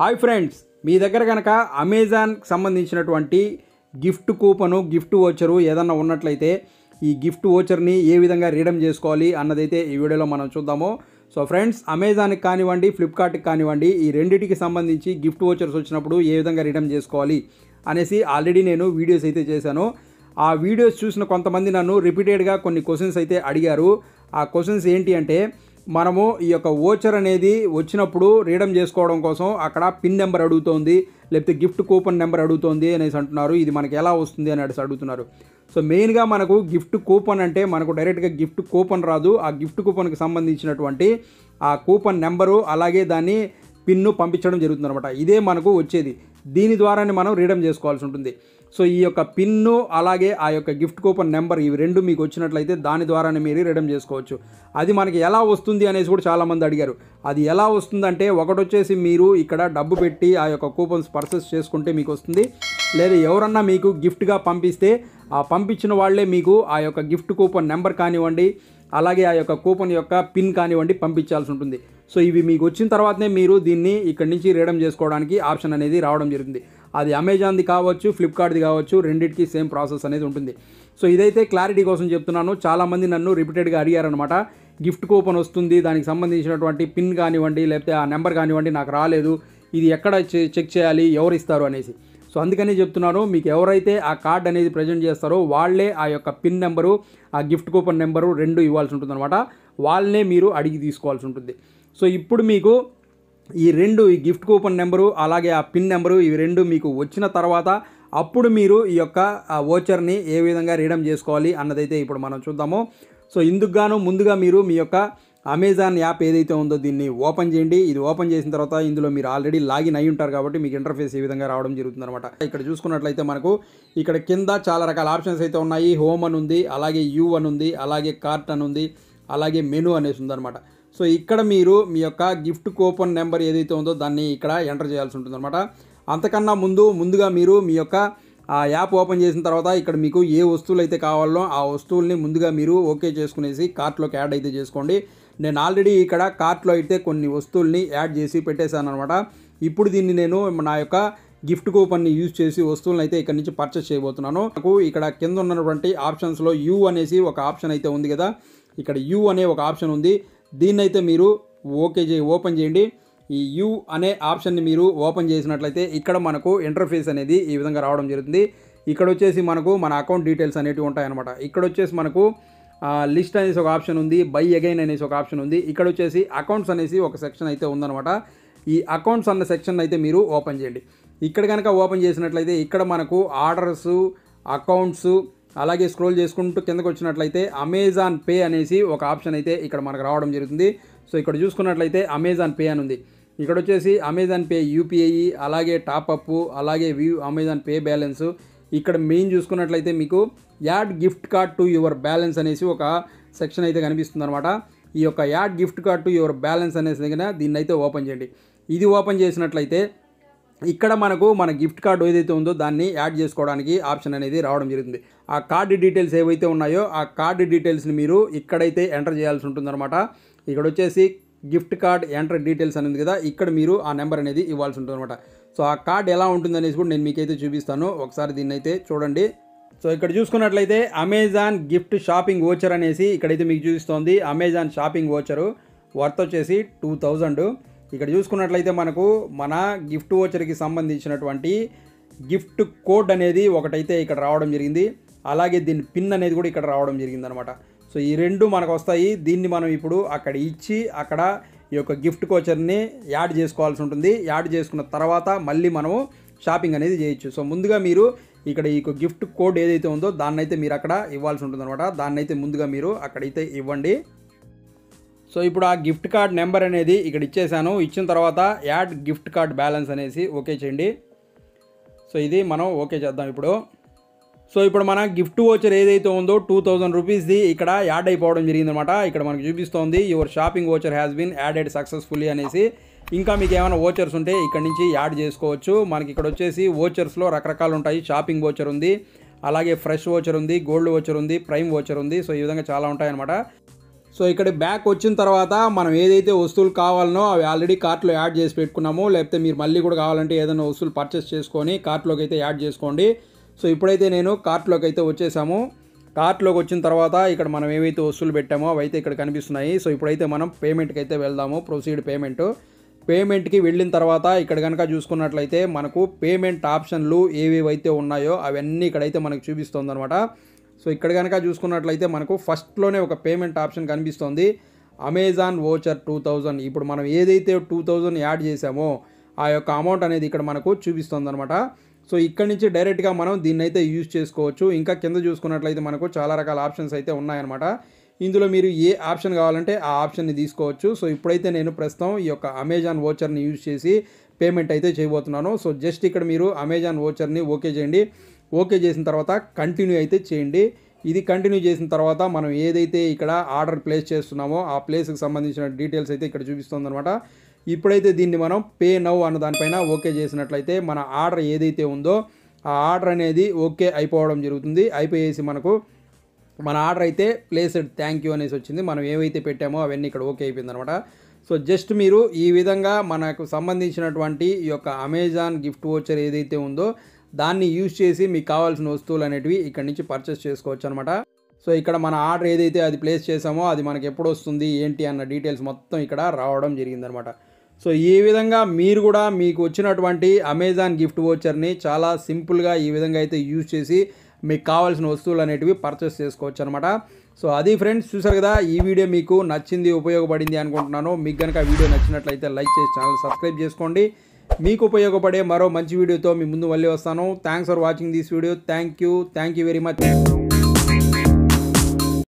Hi friends, మీ దగ్గర కనుక అమెజాన్కి సంబంధించినటువంటి గిఫ్ట్ కూపను గిఫ్ట్ వోచరు ఏదన్నా ఉన్నట్లయితే ఈ గిఫ్ట్ వోచర్ని ఏ విధంగా రీడమ్ చేసుకోవాలి అన్నదైతే ఈ వీడియోలో మనం చూద్దాము. సో ఫ్రెండ్స్, అమెజాన్కి కానివ్వండి, ఫ్లిప్కార్ట్కి కానివ్వండి, ఈ రెండింటికి సంబంధించి గిఫ్ట్ వోచర్స్ వచ్చినప్పుడు ఏ విధంగా రీడమ్ చేసుకోవాలి అనేసి ఆల్రెడీ నేను వీడియోస్ అయితే చేశాను. ఆ వీడియోస్ చూసిన కొంతమంది నన్ను రిపీటెడ్గా కొన్ని క్వశ్చన్స్ అయితే అడిగారు. ఆ క్వశ్చన్స్ ఏంటి అంటే, మనము ఈ యొక్క వోచర్ అనేది వచ్చినప్పుడు రీడమ్ చేసుకోవడం కోసం అక్కడ పిన్ నెంబర్ అడుగుతోంది, లేకపోతే గిఫ్ట్ కూపన్ నెంబర్ అడుగుతోంది అనేసి అంటున్నారు. ఇది మనకి ఎలా వస్తుంది అని అడుగుతున్నారు. సో మెయిన్గా మనకు గిఫ్ట్ కూపన్ అంటే మనకు డైరెక్ట్గా గిఫ్ట్ కూపన్ రాదు. ఆ గిఫ్ట్ కూపన్కి సంబంధించినటువంటి ఆ కూపన్ నెంబరు అలాగే దాన్ని పిన్ను పంపించడం జరుగుతుంది అనమాట. ఇదే మనకు వచ్చేది. దీని ద్వారానే మనం రీడమ్ చేసుకోవాల్సి ఉంటుంది. సో ఈ యొక్క పిన్ను అలాగే ఆ యొక్క గిఫ్ట్ కూపన్ నెంబర్ ఇవి రెండు మీకు వచ్చినట్లయితే దాని ద్వారానే మీరు రీడమ్ చేసుకోవచ్చు. అది మనకి ఎలా వస్తుంది అనేసి కూడా చాలామంది అడిగారు. అది ఎలా వస్తుందంటే, ఒకటి వచ్చేసి మీరు ఇక్కడ డబ్బు పెట్టి ఆ యొక్క కూపన్స్ పర్చేస్ చేసుకుంటే మీకు వస్తుంది. లేదా ఎవరన్నా మీకు గిఫ్ట్గా పంపిస్తే ఆ పంపించిన వాళ్ళే మీకు ఆ యొక్క గిఫ్ట్ కూపన్ నెంబర్ కానివ్వండి, అలాగే ఆ యొక్క కూపన్ యొక్క పిన్ కానివ్వండి పంపించాల్సి ఉంటుంది. సో ఇవి మీకు వచ్చిన తర్వాతనే మీరు దీన్ని ఇక్కడి నుంచి రీడమ్ చేసుకోవడానికి ఆప్షన్ అనేది రావడం జరుగుతుంది. అది అమెజాన్ది కావచ్చు, ఫ్లిప్కార్ట్ది కావచ్చు, రెండింటికి సేమ్ ప్రాసెస్ అనేది ఉంటుంది. సో ఇదైతే క్లారిటీ కోసం చెప్తున్నాను. చాలామంది నన్ను రిపీటెడ్గా అడిగారనమాట. గిఫ్ట్ కూపన్ వస్తుంది, దానికి సంబంధించినటువంటి పిన్ కానివ్వండి, లేకపోతే ఆ నెంబర్ కానివ్వండి నాకు రాలేదు, ఇది ఎక్కడ చెక్ చేయాలి, ఎవరు ఇస్తారు అనేసి. సో అందుకని చెప్తున్నాను, మీకు ఎవరైతే ఆ కార్డ్ అనేది ప్రజెంట్ చేస్తారో వాళ్ళే ఆ యొక్క పిన్ నెంబరు, ఆ గిఫ్ట్ కూపన్ నెంబరు రెండు ఇవ్వాల్సి ఉంటుంది అనమాట. వాళ్ళనే మీరు అడిగి తీసుకోవాల్సి ఉంటుంది. సో ఇప్పుడు మీకు ఈ గిఫ్ట్ కూపన్ నెంబరు అలాగే ఆ పిన్ నెంబరు ఇవి రెండు మీకు వచ్చిన తర్వాత అప్పుడు మీరు ఈ యొక్క వోచర్ని ఏ విధంగా రీడమ్ చేసుకోవాలి అన్నదైతే ఇప్పుడు మనం చూద్దాము. సో ఇందుకు గాను ముందుగా మీరు మీ యొక్క అమెజాన్ యాప్ ఏదైతే ఉందో దీన్ని ఓపెన్ చేయండి. ఇది ఓపెన్ చేసిన తర్వాత ఇందులో మీరు ఆల్రెడీ లాగిన్ అయి ఉంటారు కాబట్టి మీకు ఇంటర్ఫేస్ ఈ విధంగా రావడం జరుగుతుంది అనమాట. ఇక్కడ చూసుకున్నట్లయితే మనకు ఇక్కడ కింద చాలా రకాల ఆప్షన్స్ అయితే ఉన్నాయి. హోమ్ అని ఉంది, అలాగే యూ అని ఉంది, అలాగే కార్ట్ అని ఉంది, అలాగే మెనూ అనేసి ఉందన్నమాట. సో ఇక్కడ మీరు మీ యొక్క గిఫ్ట్ కూపన్ నెంబర్ ఏదైతే ఉందో దాన్ని ఇక్కడ ఎంటర్ చేయాల్సి ఉంటుందన్నమాట. అంతకన్నా ముందుగా మీరు మీ యొక్క ఆ యాప్ ఓపెన్ చేసిన తర్వాత ఇక్కడ మీకు ఏ వస్తువులు అయితే కావాలో ఆ వస్తువుల్ని ముందుగా మీరు ఓకే చేసుకునేసి కార్ట్లోకి యాడ్ అయితే చేసుకోండి. నేను ఆల్రెడీ ఇక్కడ కార్ట్లో అయితే కొన్ని వస్తువుల్ని యాడ్ చేసి పెట్టేశాను అనమాట. ఇప్పుడు దీన్ని నేను నా యొక్క గిఫ్ట్ కూపన్ని యూజ్ చేసి వస్తువులను అయితే ఇక్కడ నుంచి పర్చేస్ చేయబోతున్నాను. నాకు ఇక్కడ కింద ఉన్నటువంటి ఆప్షన్స్లో యూ అనేసి ఒక ఆప్షన్ అయితే ఉంది కదా, ఇక్కడ యూ అనే ఒక ఆప్షన్ ఉంది. దీన్ని అయితే మీరు ఓపెన్ చేయండి. ఈ యూ అనే ఆప్షన్ని మీరు ఓపెన్ చేసినట్లయితే ఇక్కడ మనకు ఇంటర్ఫేస్ అనేది ఈ విధంగా రావడం జరుగుతుంది. ఇక్కడ వచ్చేసి మనకు మన అకౌంట్ డీటెయిల్స్ అనేవి ఉంటాయన్నమాట. ఇక్కడ వచ్చేసి మనకు లిస్ట్ అనేసి ఒక ఆప్షన్ ఉంది, బై అగైన్ అనేసి ఒక ఆప్షన్ ఉంది. ఇక్కడ వచ్చేసి అకౌంట్స్ అనేసి ఒక సెక్షన్ అయితే ఉందన్నమాట. ఈ అకౌంట్స్ అన్న సెక్షన్ అయితే మీరు ఓపెన్ చేయండి. ఇక్కడ కనుక ఓపెన్ చేసినట్లయితే ఇక్కడ మనకు ఆర్డర్స్, అకౌంట్స్, అలాగే స్క్రోల్ చేసుకుంటూ కిందకు వచ్చినట్లయితే అమెజాన్ పే అనేసి ఒక ఆప్షన్ అయితే ఇక్కడ మనకు రావడం జరుగుతుంది. సో ఇక్కడ చూసుకున్నట్లయితే అమెజాన్ పే అని ఉంది. ఇక్కడ వచ్చేసి అమెజాన్ పే యూపీఐ, అలాగే టాప్అప్, అలాగే వ్యూ అమెజాన్ పే బ్యాలెన్స్. ఇక్కడ మెయిన్ చూసుకున్నట్లయితే మీకు add gift card to your balance అనేసి ఒక సెక్షన్ అయితే కనిపిస్తుంది అనమాట. ఈ యొక్క add gift card to your balance అనేసి దగ్గర దీన్ని అయితే ఓపెన్ చేయండి. ఇది ఓపెన్ చేసినట్లయితే ఇక్కడ మనకు మన గిఫ్ట్ కార్డు ఏదైతే ఉందో దాన్ని యాడ్ చేసుకోవడానికి ఆప్షన్ అనేది రావడం జరుగుతుంది. ఆ కార్డు డీటెయిల్స్ ఏవైతే ఉన్నాయో ఆ కార్డు డీటెయిల్స్ని మీరు ఇక్కడైతే ఎంటర్ చేయాల్సి ఉంటుందన్నమాట. ఇక్కడ వచ్చేసి గిఫ్ట్ కార్డ్ ఎంటర్ డీటెయిల్స్ అనేది కదా, ఇక్కడ మీరు ఆ నెంబర్ అనేది ఇవ్వాల్సి ఉంటుందన్నమాట. సో ఆ కార్డ్ ఎలా ఉంటుంది అనేసి కూడా నేను మీకైతే చూపిస్తాను. ఒకసారి దీన్ని అయితే చూడండి. సో ఇక్కడ చూసుకున్నట్లయితే అమెజాన్ గిఫ్ట్ షాపింగ్ వోచర్ అనేసి ఇక్కడైతే మీకు చూపిస్తోంది. అమెజాన్ షాపింగ్ వోచరు వర్త్ వచ్చేసి 2000. ఇక్కడ చూసుకున్నట్లయితే మనకు మన గిఫ్ట్ వోచర్కి సంబంధించినటువంటి గిఫ్ట్ కోడ్ అనేది ఒకటైతే ఇక్కడ రావడం జరిగింది. అలాగే దీని పిన్ అనేది కూడా ఇక్కడ రావడం జరిగింది అనమాట. సో ఈ రెండు మనకు వస్తాయి. దీన్ని మనం ఇప్పుడు అక్కడ ఇచ్చి అక్కడ ఈ యొక్క గిఫ్ట్ వోచర్ని యాడ్ చేసుకోవాల్సి ఉంటుంది. యాడ్ చేసుకున్న తర్వాత మళ్ళీ మనము షాపింగ్ అనేది చేయొచ్చు. సో ముందుగా మీరు ఇక్కడ ఈ గిఫ్ట్ కోడ్ ఏదైతే ఉందో దాన్ని అయితే మీరు అక్కడ ఇవ్వాల్సి ఉంటుంది అనమాట. దాన్ని అయితే ముందుగా మీరు అక్కడైతే ఇవ్వండి. సో ఇప్పుడు ఆ గిఫ్ట్ కార్డ్ నెంబర్ అనేది ఇక్కడ ఇచ్చేసాను. ఇచ్చిన తర్వాత యాడ్ గిఫ్ట్ కార్డ్ బ్యాలెన్స్ అనేసి ఓకే చేయండి. సో ఇది మనం ఓకే చేద్దాం ఇప్పుడు. సో ఇప్పుడు మన గిఫ్ట్ వోచర్ ఏదైతే ఉందో 2000 రూపీస్ది ఇక్కడ యాడ్ అయిపోవడం జరిగిందనమాట. ఇక్కడ మనకు చూపిస్తోంది your shopping voucher has been added successfully అనేసి. ఇంకా మీకు ఏమైనా వోచర్స్ ఉంటే ఇక్కడ నుంచి యాడ్ చేసుకోవచ్చు. మనకి ఇక్కడ వచ్చేసి వోచర్స్లో రకరకాలు ఉంటాయి. షాపింగ్ వోచర్ ఉంది, అలాగే ఫ్రెష్ వోచర్ ఉంది, గోల్డ్ వోచర్ ఉంది, ప్రైమ్ వోచర్ ఉంది. సో ఈ విధంగా చాలా ఉంటాయన్నమాట. సో ఇక్కడ బ్యాక్ వచ్చిన తర్వాత మనం ఏదైతే వస్తువులు కావాలనో అవి ఆల్రెడీ కార్ట్లో యాడ్ చేసి పెట్టుకున్నాము. లేకపోతే మీరు మళ్ళీ కూడా కావాలంటే ఏదైనా వస్తువులు పర్చేస్ చేసుకొని కార్ట్లోకి అయితే యాడ్ చేసుకోండి. సో ఇప్పుడైతే నేను కార్ట్లోకి అయితే వచ్చేసాము. కార్ట్లోకి వచ్చిన తర్వాత ఇక్కడ మనం ఏవైతే వస్తువులు పెట్టామో అవి అయితే ఇక్కడ కనిపిస్తున్నాయి. సో ఇప్పుడైతే మనం పేమెంట్కి అయితే వెళ్దాము. ప్రొసీడ్ పేమెంట్కి వెళ్ళిన తర్వాత ఇక్కడ కనుక చూసుకున్నట్లయితే మనకు పేమెంట్ ఆప్షన్లు ఏవేవైతే ఉన్నాయో అవన్నీ ఇక్కడైతే మనకు చూపిస్తుంది అనమాట. సో ఇక్కడ కనుక చూసుకున్నట్లయితే మనకు ఫస్ట్లోనే ఒక పేమెంట్ ఆప్షన్ కనిపిస్తుంది, అమెజాన్ వోచర్ 2000. ఇప్పుడు మనం ఏదైతే 2000 యాడ్ చేసామో ఆ యొక్క అమౌంట్ అనేది ఇక్కడ మనకు చూపిస్తుంది అనమాట. సో ఇక్కడ నుంచి డైరెక్ట్గా మనం దీన్ని అయితే యూజ్ చేసుకోవచ్చు. ఇంకా కింద చూసుకున్నట్లయితే మనకు చాలా రకాల ఆప్షన్స్ అయితే ఉన్నాయన్నమాట. ఇందులో మీరు ఏ ఆప్షన్ కావాలంటే ఆ ఆప్షన్ని తీసుకోవచ్చు. సో ఇప్పుడైతే నేను ప్రస్తుతం ఈ యొక్క అమెజాన్ వోచర్ని యూజ్ చేసి పేమెంట్ అయితే చేయబోతున్నాను. సో జస్ట్ ఇక్కడ మీరు అమెజాన్ వోచర్ని ఓకే చేయండి. ఓకే చేసిన తర్వాత కంటిన్యూ అయితే చేయండి. ఇది కంటిన్యూ చేసిన తర్వాత మనం ఏదైతే ఇక్కడ ఆర్డర్ ప్లేస్ చేస్తున్నామో ఆ ప్లేస్కి సంబంధించిన డీటెయిల్స్ అయితే ఇక్కడ చూపిస్తుంది అనమాట. ఇప్పుడైతే దీన్ని మనం పే నౌ అన్న దానిపైన ఓకే చేసినట్లయితే మన ఆర్డర్ ఏదైతే ఉందో ఆ ఆర్డర్ అనేది ఓకే అయిపోవడం జరుగుతుంది. అయిపోయేసి మనకు మన ఆర్డర్ అయితే ప్లేస్డ్ థ్యాంక్ యూ అనేసి వచ్చింది. మనం ఏవైతే పెట్టామో అవన్నీ ఇక్కడ ఓకే అయిపోయింది అనమాట. సో జస్ట్ మీరు ఈ విధంగా మనకు సంబంధించినటువంటి ఈ యొక్క అమెజాన్ గిఫ్ట్ వోచర్ ఏదైతే ఉందో దాన్ని యూజ్ చేసి మీకు కావాల్సిన వస్తువులు అనేటివి ఇక్కడ నుంచి పర్చేస్ చేసుకోవచ్చు అనమాట. సో ఇక్కడ మన ఆర్డర్ ఏదైతే అది ప్లేస్ చేసామో అది మనకి ఎప్పుడు వస్తుంది ఏంటి అన్న డీటెయిల్స్ మొత్తం ఇక్కడ రావడం జరిగిందనమాట. సో ఈ విధంగా మీరు కూడా మీకు వచ్చినటువంటి అమెజాన్ గిఫ్ట్ వోచర్ని చాలా సింపుల్గా ఈ విధంగా అయితే యూజ్ చేసి మీకు కావాల్సిన వస్తువులు అనేటివి పర్చేస్ చేసుకోవచ్చు అనమాట. సో అది ఫ్రెండ్స్, చూసారు కదా, ఈ వీడియో మీకు నచ్చింది, ఉపయోగపడింది అనుకుంటున్నాను. మీకు కనుక వీడియో నచ్చినట్లయితే లైక్ చేసి ఛానల్ సబ్స్క్రైబ్ చేసుకోండి. మీకు ఉపయోగపడే మరో మంచి వీడియోతో మీ ముందు మళ్ళీ వస్తాను. Thanks for watching this video. Thank you very much.